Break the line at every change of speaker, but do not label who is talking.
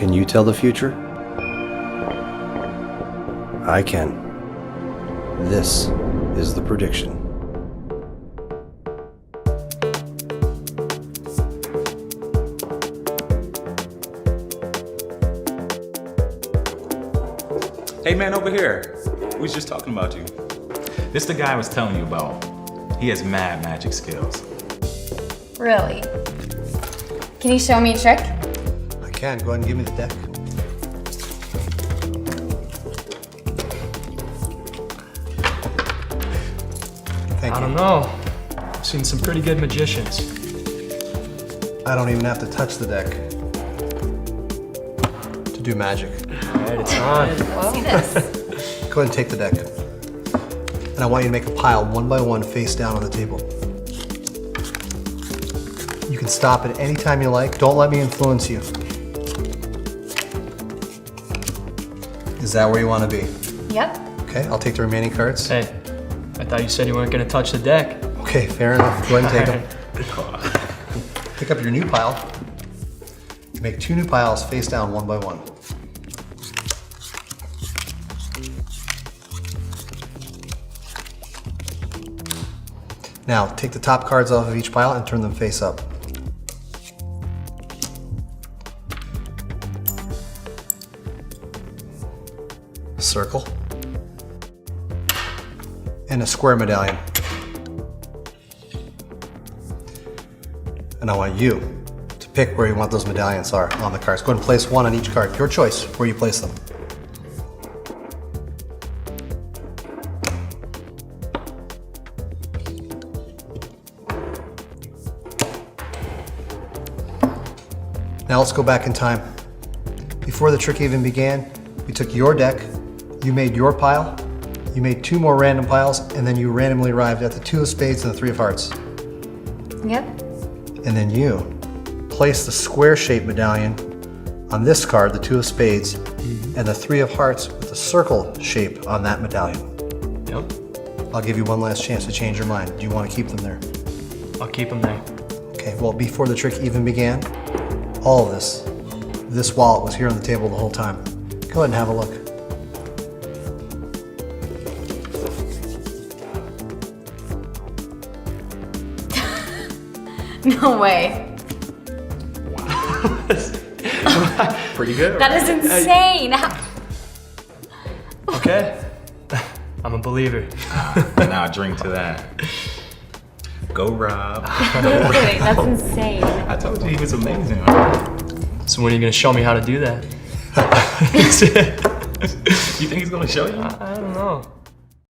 Can you tell the future? I can. This is the prediction.
Hey man, over here. We was just talking about you. This the guy I was telling you about. He has mad magic skills.
Really? Can you show me a trick?
I can. Go ahead and give me the deck. Thank
I
you.
don't know. I've seen some pretty good magicians.
I don't even have to touch the deck to do magic.
All right, it's on.
Let's see this.
Go ahead and take the deck. And I want you to make a pile one by one face down on the table. You can stop at any time you like. Don't let me influence you. Is that where you want to be?
Yep.
Okay, I'll take the remaining cards.
Hey, I thought you said you weren't gonna touch the deck.
Okay, fair enough. Go ahead and take them. Pick up your new pile. Make 2 new piles face down one by one. Now, take the top cards off of each pile and turn them face up. A circle. And a square medallion. And I want you to pick where you want those medallions are on the cards. Go ahead and place one on each card. Your choice where you place them. Now let's go back in time. Before the trick even began, we took your deck, you made your pile, you made 2 more random piles, and then you randomly arrived at the 2 of spades and the 3 of hearts.
Yep.
And then you placed the square-shaped medallion on this card, the 2 of spades, and the 3 of hearts with the circle shape on that medallion.
Yep,
I'll give you one last chance to change your mind. Do you want to keep them there?
I'll keep them there.
Okay, well, before the trick even began, all of this wallet was here on the table the whole time. Go ahead and have a look.
No way.
Pretty good.
That is insane.
Okay, I'm a believer.
Now drink to that. Go Rob.
Wait, that's insane.
I told you he was amazing.
So when are you gonna show me how to do that?
You think he's gonna show you?
I don't know.